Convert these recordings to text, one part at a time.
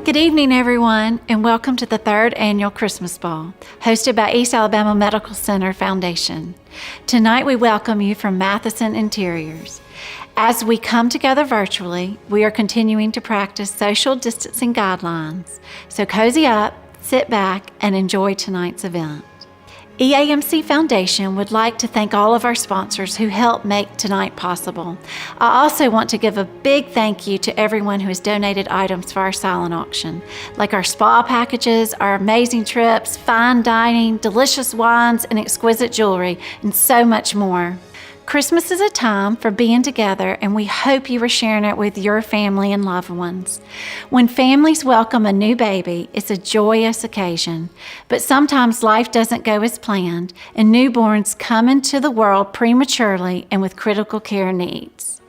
Good evening, everyone, and welcome to the third annual Christmas Ball, hosted by East Alabama Medical Center Foundation. Tonight, we welcome you from Matheson Interiors. As we come together virtually, we are continuing to practice social distancing guidelines. So cozy up, sit back, and enjoy tonight's event. EAMC Foundation would like to thank all of our sponsors who helped make tonight possible. I also want to give a big thank you to everyone who has donated items for our silent auction, like our spa packages, our amazing trips, fine dining, delicious wines, and exquisite jewelry, and so much more. Christmas is a time for being together, and we hope you are sharing it with your family and loved ones. When families welcome a new baby, it's a joyous occasion. But sometimes life doesn't go as planned, and newborns come into the world prematurely and with critical care needs.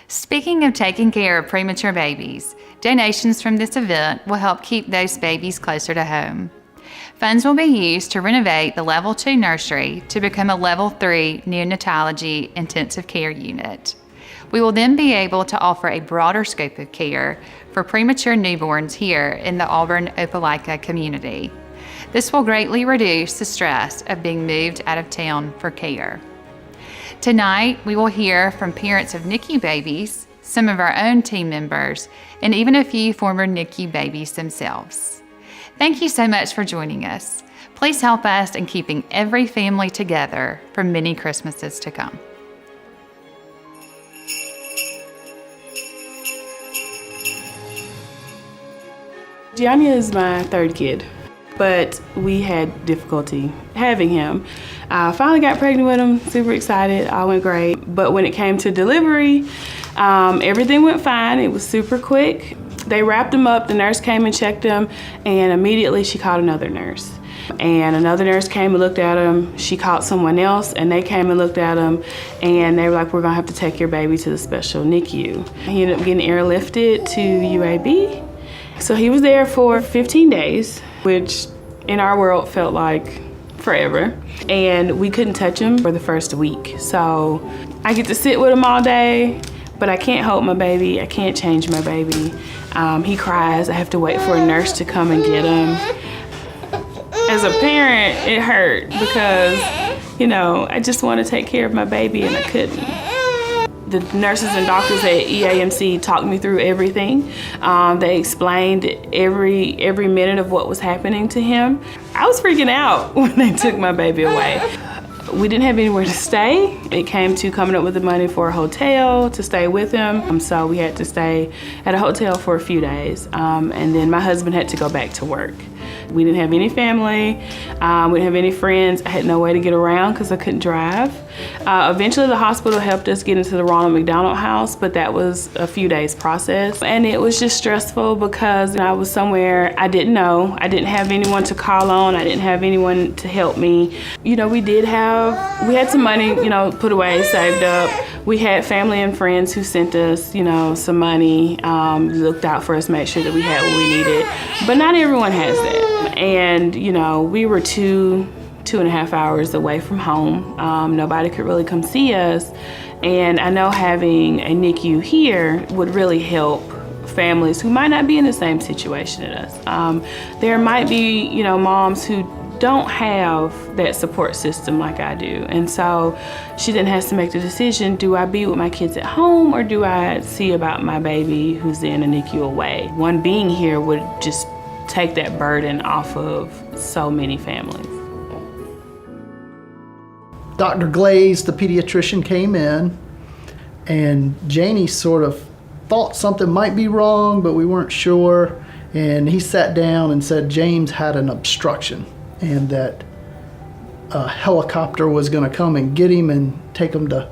Speaking of taking care of premature babies, donations from this event will help keep those babies closer to home. Funds will be used to renovate the Level 2 nursery to become a Level 3 neonatology intensive care unit. We will then be able to offer a broader scope of care for premature newborns here in the Auburn-Opelika community. This will greatly reduce the stress of being moved out of town for care. Tonight, we will hear from parents of NICU babies, some of our own team members, and even a few former NICU babies themselves. Thank you so much for joining us. Please help us in keeping every family together for many Christmases to come. Gianni is my third kid, but we had difficulty having him. I finally got pregnant with him, super excited, all went great. But when it came to delivery, everything went fine. It was super quick. They wrapped him up, the nurse came and checked him, and immediately she called another nurse. And another nurse came and looked at him, she called someone else, and they came and looked at him, and they were like, we're gonna have to take your baby to the special NICU. He ended up getting airlifted to UAB. So he was there for 15 days, which in our world felt like forever. And we couldn't touch him for the first week. So I get to sit with him all day, but I can't hold my baby, I can't change my baby. He cries, I have to wait for a nurse to come and get him. As a parent, it hurt because, you know, I just want to take care of my baby and I couldn't. The nurses and doctors at EAMC talked me through everything. They explained every minute of what was happening to him. I was freaking out when they took my baby away. We didn't have anywhere to stay. It came to coming up with the money for a hotel to stay with him. So we had to stay at a hotel for a few days. And then my husband had to go back to work. We didn't have any family. We didn't have any friends. I had no way to get around because I couldn't drive. Eventually the hospital helped us get into the Ronald McDonald House, but that was a few days process. And it was just stressful because I was somewhere I didn't know. I didn't have anyone to call on. I didn't have anyone to help me. We had some money, put away, saved up. We had family and friends who sent us, some money, looked out for us, made sure that we had what we needed. But not everyone has that. And, we were 2.5 hours away from home. Nobody could really come see us. And I know having a NICU here would really help families who might not be in the same situation as us. There might be, moms who don't have that support system like I do. And so she then has to make the decision, do I be with my kids at home or do I see about my baby who's in a NICU away? One being here would just take that burden off of so many families. Dr. Glaze, the pediatrician, came in, and Janie sort of thought something might be wrong, but we weren't sure. And he sat down and said James had an obstruction and that a helicopter was going to come and get him and take him to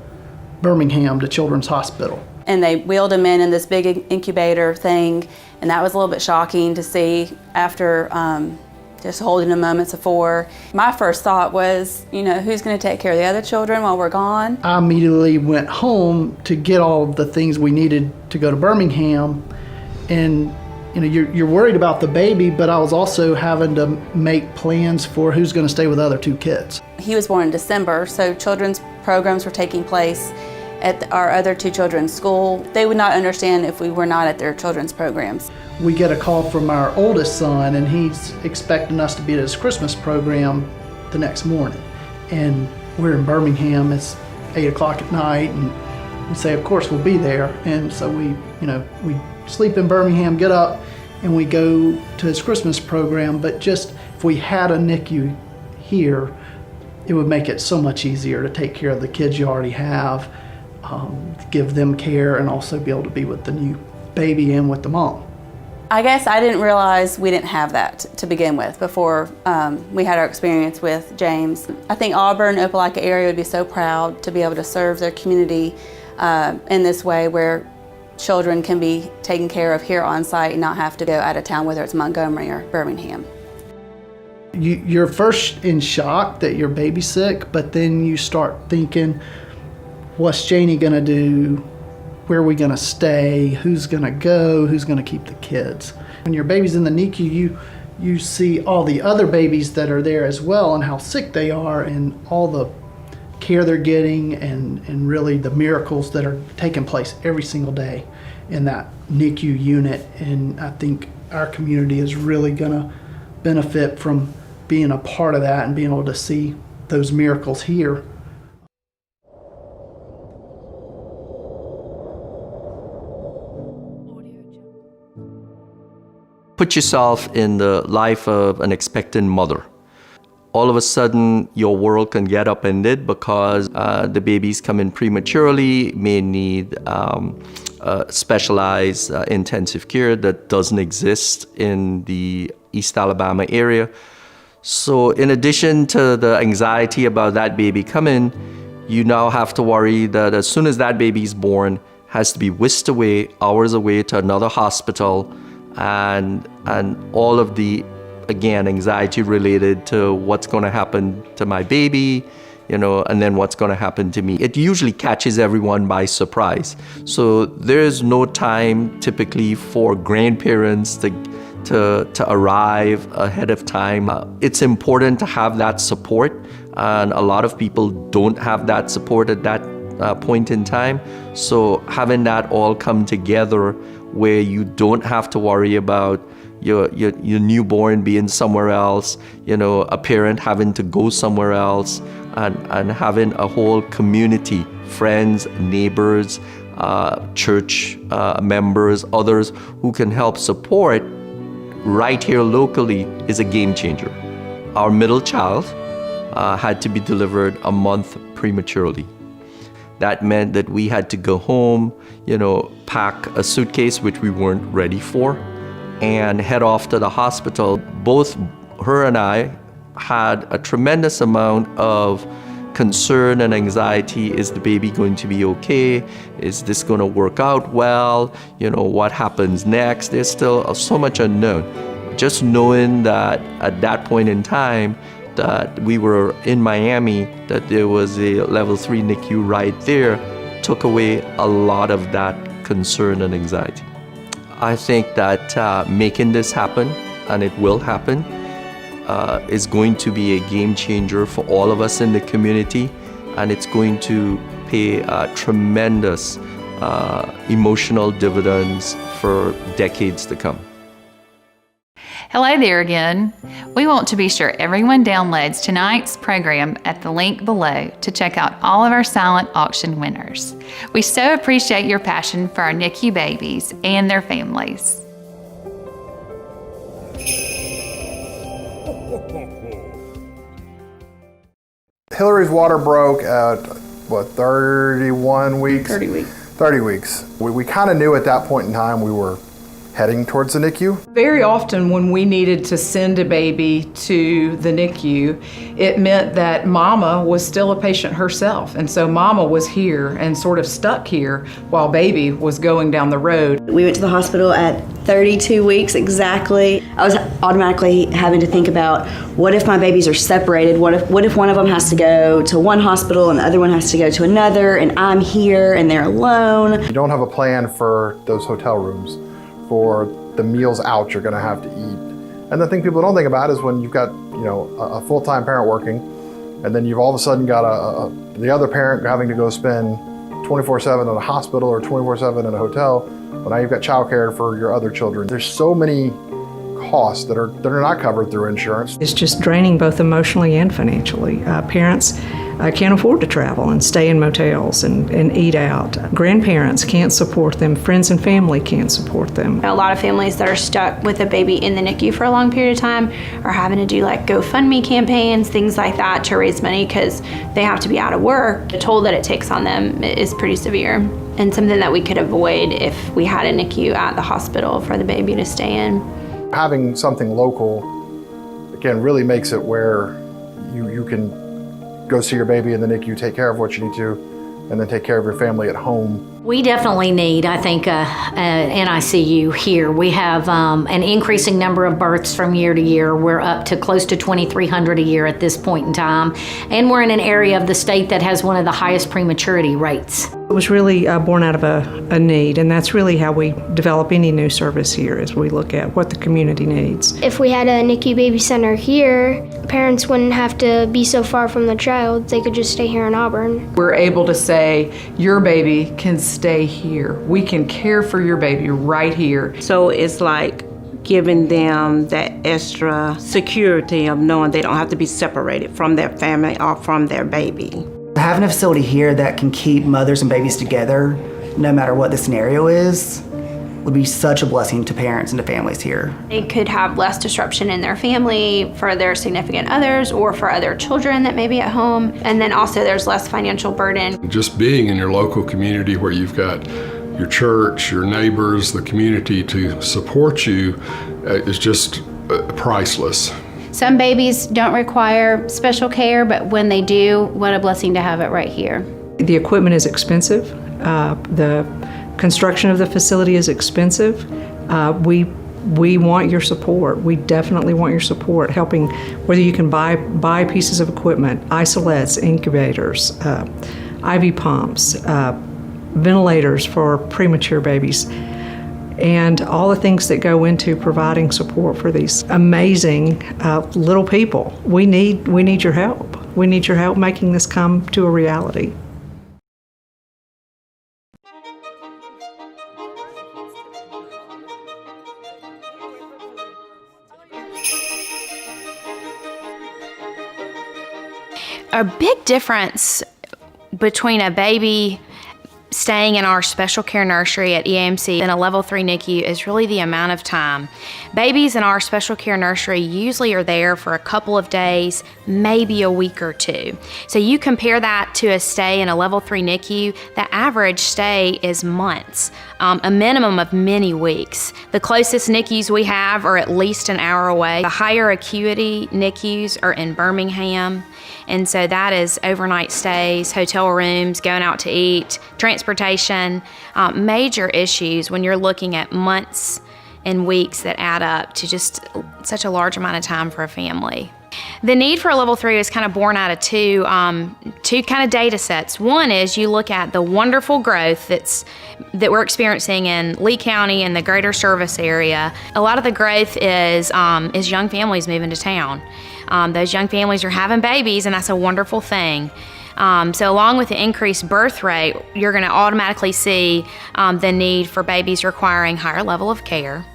Birmingham, to Children's Hospital. And they wheeled him in this big incubator thing, and that was a little bit shocking to see after just holding him moments before. My first thought was, who's going to take care of the other children while we're gone? I immediately went home to get all of the things we needed to go to Birmingham, and you're worried about the baby, but I was also having to make plans for who's going to stay with the other two kids. He was born in December, so children's programs were taking place at our other two children's school. They would not understand if we were not at their children's programs. We get a call from our oldest son, and he's expecting us to be at his Christmas program the next morning. And we're in Birmingham, it's 8 o'clock at night, and we say, of course, we'll be there. And so we sleep in Birmingham, get up, and we go to his Christmas program. But just if we had a NICU here, it would make it so much easier to take care of the kids you already have, give them care, and also be able to be with the new baby and with the mom. I guess I didn't realize we didn't have that to begin with before we had our experience with James. I think Auburn, Opelika area would be so proud to be able to serve their community in this way where children can be taken care of here on site and not have to go out of town, whether it's Montgomery or Birmingham. You're first in shock that your baby's sick, but then you start thinking, what's Janie gonna do? Where are we gonna stay? Who's gonna go? Who's gonna keep the kids? When your baby's in the NICU, you see all the other babies that are there as well and how sick they are and all the care they're getting and really the miracles that are taking place every single day in that NICU unit. And I think our community is really gonna benefit from being a part of that and being able to see those miracles here. Put yourself in the life of an expectant mother. All of a sudden, your world can get upended because the babies come in prematurely, may need specialized intensive care that doesn't exist in the East Alabama area. So in addition to the anxiety about that baby coming, you now have to worry that as soon as that baby is born, has to be whisked away, hours away to another hospital, and all of the, again, anxiety related to what's going to happen to my baby, and then what's going to happen to me. It usually catches everyone by surprise. So there's no time typically for grandparents to arrive ahead of time. It's important to have that support, and a lot of people don't have that support at that point in time. So having that all come together where you don't have to worry about your newborn being somewhere else, a parent having to go somewhere else, and having a whole community, friends, neighbors, church members, others who can help support right here locally is a game changer. Our middle child had to be delivered a month prematurely. That meant that we had to go home, pack a suitcase, which we weren't ready for, and head off to the hospital. Both her and I had a tremendous amount of concern and anxiety. Is the baby going to be okay? Is this going to work out well? You know, what happens next? There's still so much unknown. Just knowing that at that point in time that we were in Miami, that there was a level 3 NICU right there, took away a lot of that concern and anxiety. I think that making this happen, and it will happen, is going to be a game changer for all of us in the community, and it's going to pay tremendous emotional dividends for decades to come. Hello there again. We want to be sure everyone downloads tonight's program at the link below to check out all of our silent auction winners. We so appreciate your passion for our NICU babies and their families. Hillary's water broke at, 31 weeks? 30 weeks. 30 weeks. We kind of knew at that point in time we were heading towards the NICU. Very often when we needed to send a baby to the NICU, it meant that mama was still a patient herself. And so mama was here and sort of stuck here while baby was going down the road. We went to the hospital at 32 weeks exactly. I was automatically having to think about, what if my babies are separated? What if one of them has to go to one hospital and the other one has to go to another, and I'm here and they're alone? You don't have a plan for those hotel rooms, for the meals out you're gonna have to eat. And the thing people don't think about is when you've got, a full-time parent working, and then you've all of a sudden got the other parent having to go spend 24/7 in a hospital or 24/7 in a hotel. Well, now you've got childcare for your other children. There's so many costs that are not covered through insurance. It's just draining both emotionally and financially. Parents can't afford to travel and stay in motels and eat out. Grandparents can't support them. Friends and family can't support them. A lot of families that are stuck with a baby in the NICU for a long period of time are having to do like GoFundMe campaigns, things like that to raise money because they have to be out of work. The toll that it takes on them is pretty severe, and something that we could avoid if we had a NICU at the hospital for the baby to stay in. Having something local, again, really makes it where you can go see your baby in the NICU, take care of what you need to, and then take care of your family at home. We definitely need, I think, an NICU here. We have an increasing number of births from year to year. We're up to close to 2,300 a year at this point in time. And we're in an area of the state that has one of the highest prematurity rates. It was really born out of a need, and that's really how we develop any new service here, as we look at what the community needs. If we had a NICU baby center here, parents wouldn't have to be so far from the child. They could just stay here in Auburn. We're able to say, your baby can stay here. We can care for your baby right here. So it's like giving them that extra security of knowing they don't have to be separated from their family or from their baby. Having a facility here that can keep mothers and babies together, no matter what the scenario is, would be such a blessing to parents and to families here. They could have less disruption in their family for their significant others or for other children that may be at home. And then also there's less financial burden. Just being in your local community where you've got your church, your neighbors, the community to support you is just priceless. Some babies don't require special care, but when they do, what a blessing to have it right here. The equipment is expensive. The construction of the facility is expensive. We want your support. We definitely want your support, helping whether you can buy pieces of equipment, isolates, incubators, IV pumps, ventilators for premature babies, and all the things that go into providing support for these amazing little people. We need your help. We need your help making this come to a reality. A big difference between a baby staying in our special care nursery at EAMC and a level 3 NICU is really the amount of time. Babies in our special care nursery usually are there for a couple of days, maybe a week or two. So you compare that to a stay in a level 3 NICU, the average stay is months. a minimum of many weeks. The closest NICUs we have are at least an hour away. The higher acuity NICUs are in Birmingham, and so that is overnight stays, hotel rooms, going out to eat, transportation, major issues when you're looking at months and weeks that add up to just such a large amount of time for a family. The need for a level 3 is kind of born out of two kind of data sets. One is you look at the wonderful growth that we're experiencing in Lee County and the greater service area. A lot of the growth is young families moving to town. Those young families are having babies, and that's a wonderful thing. So along with the increased birth rate, you're going to automatically see the need for babies requiring higher level of care.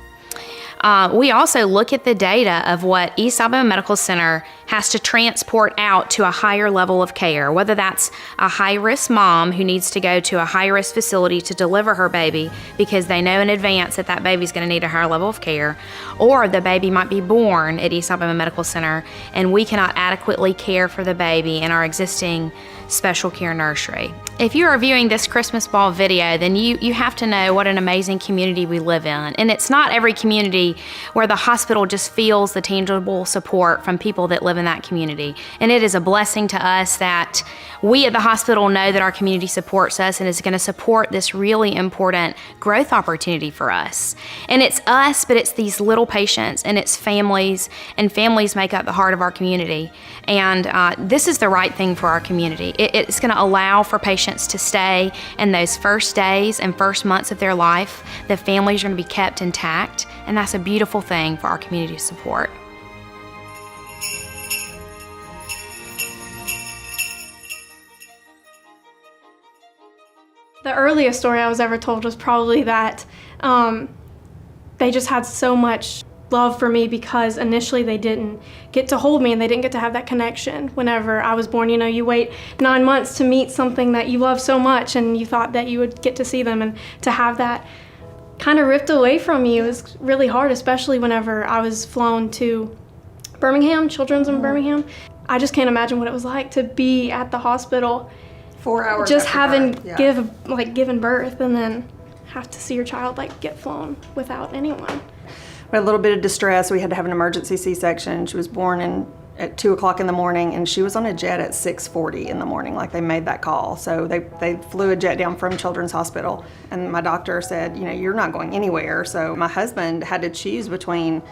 We also look at the data of what East Alabama Medical Center has to transport out to a higher level of care, whether that's a high-risk mom who needs to go to a high-risk facility to deliver her baby because they know in advance that baby's going to need a higher level of care, or the baby might be born at East Alabama Medical Center and we cannot adequately care for the baby in our existing special care nursery. If you are viewing this Christmas Ball video, then you have to know what an amazing community we live in. And it's not every community where the hospital just feels the tangible support from people that live in that community. And it is a blessing to us that we at the hospital know that our community supports us and is going to support this really important growth opportunity for us. And it's us, but it's these little patients and it's families, and families make up the heart of our community. And this is the right thing for our community. It's going to allow for patients to stay in those first days and first months of their life. The families are going to be kept intact, and that's a beautiful thing for our community to support. The earliest story I was ever told was probably that they just had so much love for me because initially they didn't get to hold me and they didn't get to have that connection whenever I was born. You know, you wait 9 months to meet something that you love so much and you thought that you would get to see them, and to have that kind of ripped away from you is really hard, especially whenever I was flown to Birmingham, Children's in Birmingham. I just can't imagine what it was like to be at the hospital 4 hours just after having birth. given birth and then have to see your child get flown without anyone. We had a little bit of distress. We had to have an emergency C-section. She was born at 2 o'clock in the morning, and she was on a jet at 6:40 in the morning. They made that call. So they flew a jet down from Children's Hospital, and my doctor said, you're not going anywhere. So my husband had to choose between,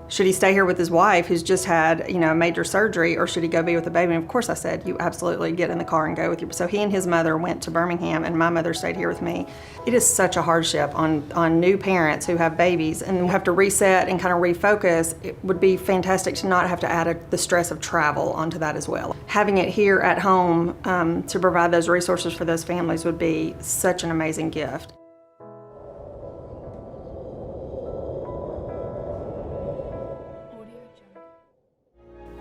should he stay here with his wife who's just had, a major surgery, or should he go be with the baby? And of course I said, you absolutely get in the car and go with you. So he and his mother went to Birmingham, and my mother stayed here with me. It is such a hardship on new parents who have babies and have to reset and kind of refocus. It would be fantastic to not have to add the stress of travel onto that as well. Having it here at home to provide those resources for those families would be such an amazing gift.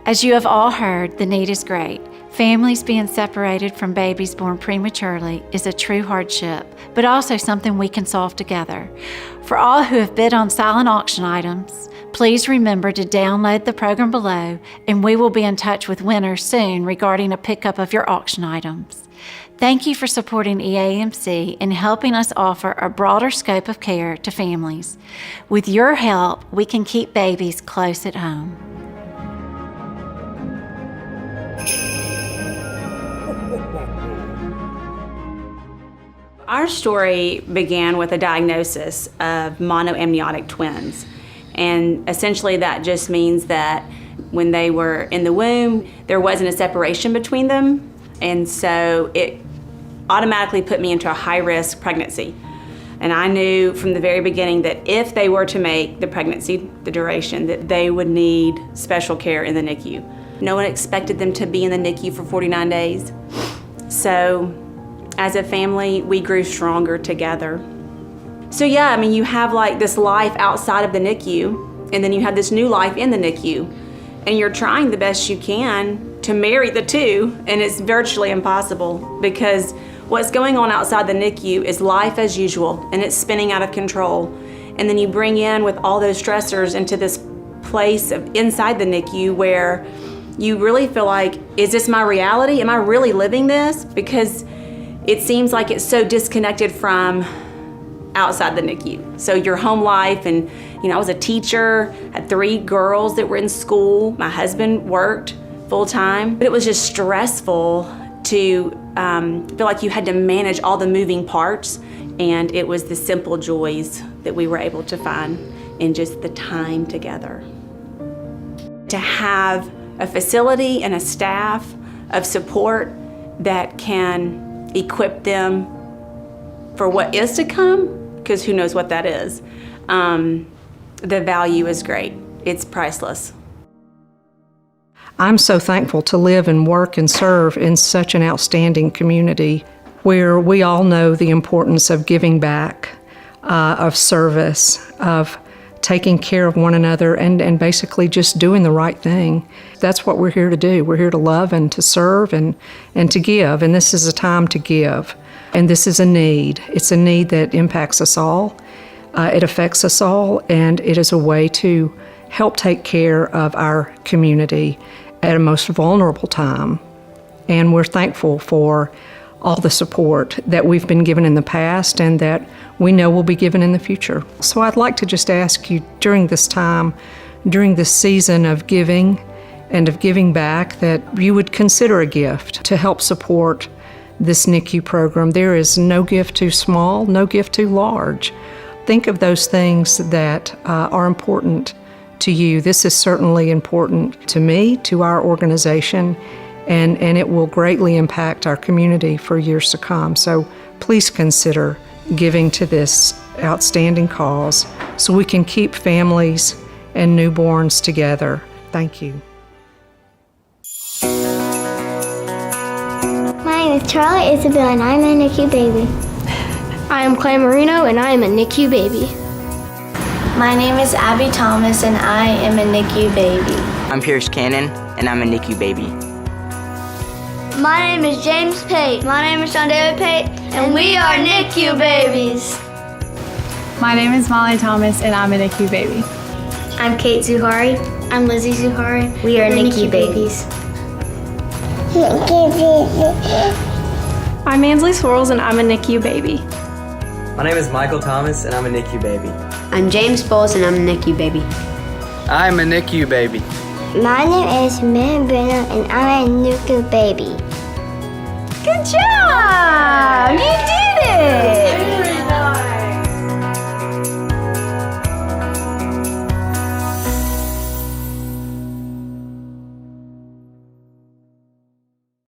As you have all heard, the need is great. Families being separated from babies born prematurely is a true hardship, but also something we can solve together. For all who have bid on silent auction items, please remember to download the program below, and we will be in touch with winners soon regarding a pickup of your auction items. Thank you for supporting EAMC and helping us offer a broader scope of care to families. With your help, we can keep babies close at home. Our story began with a diagnosis of monoamniotic twins. And essentially that just means that when they were in the womb, there wasn't a separation between them. And so it automatically put me into a high-risk pregnancy. And I knew from the very beginning that if they were to make the pregnancy, the duration, that they would need special care in the NICU. No one expected them to be in the NICU for 49 days. So as a family, we grew stronger together. So yeah, you have this life outside of the NICU, and then you have this new life in the NICU, and you're trying the best you can to marry the two, and it's virtually impossible because what's going on outside the NICU is life as usual, and it's spinning out of control. And then you bring in with all those stressors into this place of inside the NICU where you really feel like, is this my reality? Am I really living this? Because it seems like it's so disconnected from outside the NICU. So your home life, and I was a teacher, had 3 girls that were in school. My husband worked full time, but it was just stressful to feel like you had to manage all the moving parts, and it was the simple joys that we were able to find in just the time together. To have a facility and a staff of support that can equip them for what is to come, because who knows what that is, the value is great. It's priceless. I'm so thankful to live and work and serve in such an outstanding community where we all know the importance of giving back, of service, of taking care of one another, and basically just doing the right thing. That's what we're here to do. We're here to love and to serve and to give, and this is a time to give. And this is a need. It's a need that impacts us all. It affects us all, and it is a way to help take care of our community at a most vulnerable time. And we're thankful for all the support that we've been given in the past and that we know will be given in the future. So I'd like to just ask you during this time, during this season of giving and of giving back, that you would consider a gift to help support this NICU program. There is no gift too small, no gift too large. Think of those things that are important to you. This is certainly important to me, to our organization, and it will greatly impact our community for years to come. So please consider giving to this outstanding cause so we can keep families and newborns together. Thank you. My name is Charlie Isabel, and I'm a NICU baby. I am Clay Marino, and I am a NICU baby. My name is Abby Thomas, and I am a NICU baby. I'm Pierce Cannon, and I'm a NICU baby. My name is James Pate. My name is Sean David Pate, and we are NICU babies. My name is Molly Thomas, and I'm a NICU baby. I'm Kate Zuhari. I'm Lizzie Zuhari. We are NICU babies. I'm Ansley Swirls, and I'm a NICU baby. My name is Michael Thomas, and I'm a NICU baby. I'm James Bowles, and I'm a NICU baby. I'm a NICU baby. My name is Mary Bruno, and I'm a NICU baby. Good job!